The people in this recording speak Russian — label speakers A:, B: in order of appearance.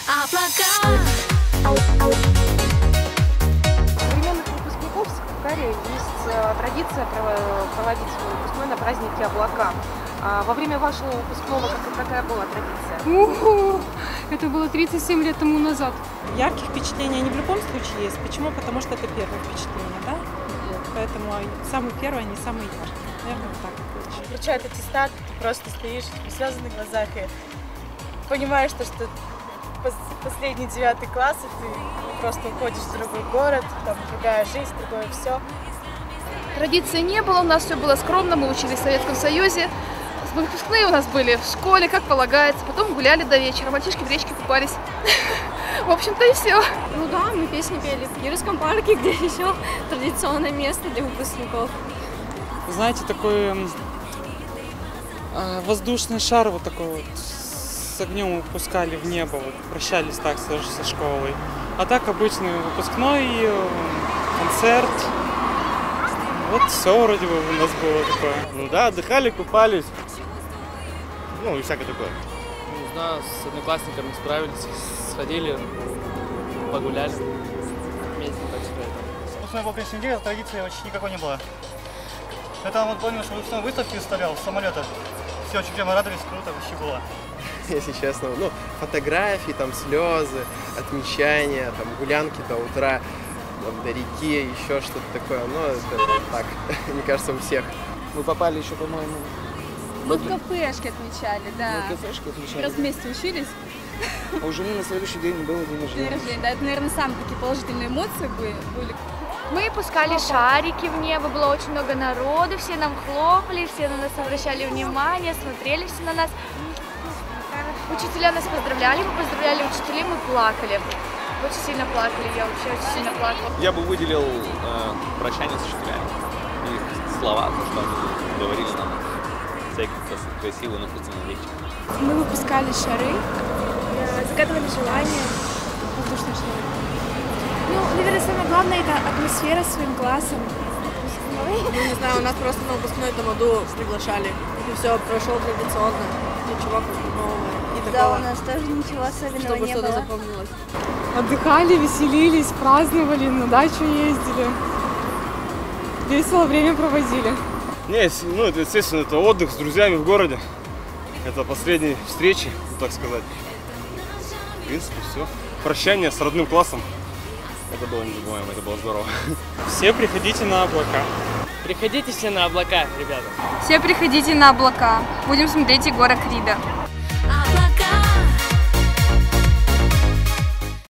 A: Современных выпускников в Сыктывкаре есть традиция проводить выпускной на празднике облака. Во время вашего выпускного какая была традиция?
B: Это было 37 лет тому назад.
C: Ярких впечатлений они в любом случае есть. Почему? Потому что это первое впечатление, да? Поэтому самые первые, они самые яркие. Наверное, вот так лучше.
D: Получают аттестат, ты просто стоишь с слезами на глазах и понимаешь, что последний 9 класс, и ты просто уходишь в другой город, там другая жизнь, другое все.
E: Традиции не было, у нас все было скромно, мы учились в Советском Союзе. Выпускные у нас были в школе, как полагается, потом гуляли до вечера, мальчишки в речке купались. В общем-то и все.
B: Ну да, мы песни пели в Кировском парке, где еще традиционное место для выпускников.
F: Знаете, такой воздушный шар вот такой вот с огнем выпускали в небо, вот, прощались так со школой. А так обычный выпускной, концерт. Вот все вроде бы у нас было такое.
G: Ну да, отдыхали, купались. Ну и всякое такое.
H: Не знаю, с одноклассниками справились, сходили, погуляли вместе, так сказать.
G: Выпускной был, конечно, неделя, традиции почти никакой не было. Я там вот помню, что выпускной выставки выставлял с самолета. Все очень прямо радовались, круто вообще было.
I: Если честно, ну, фотографии, там слезы, отмечания, там гулянки до утра, там, до реки, еще что-то такое. Ну, это так, мне кажется, у всех.
H: Мы попали еще, по-моему,
E: Мы в кафешке отмечали, да.
H: на кафешке отмечали.
E: Как раз вместе учились.
H: А у жены на следующий день было день
E: День
H: рождения.
E: рождения, да, это, наверное, самые такие положительные эмоции были.
J: Мы пускали шарики в небо, было очень много народу, все нам хлопали, все на нас обращали внимание, смотрели все на нас. Учителя нас поздравляли, мы поздравляли учителей, мы плакали. Очень сильно плакали, я вообще очень сильно плакала.
K: Я бы выделил прощание с учителями. Их слова, то, что они говорили нам, всякие красивые, напутственные речи.
B: Мы выпускали шары, загадывали желания, воздушные шары. Ну, наверное, самое главное — это атмосфера своим классом.
D: Ну, не знаю, у нас просто на выпускной тамаду приглашали. И все прошло традиционно. Ничего нового и такого.
J: Да, у нас тоже ничего особенного
D: чтобы
J: не
D: что-то
J: было.
D: запомнилось.
B: Отдыхали, веселились, праздновали, на дачу ездили. Весело время проводили.
G: Не, ну это, естественно, это отдых с друзьями в городе. Это последние встречи, так сказать. В принципе, все. Прощание с родным классом. Это было незабываемо, это было здорово.
F: Все приходите на облака.
H: Приходите все на облака, ребята.
E: Все приходите на облака. Будем смотреть Егора Крида.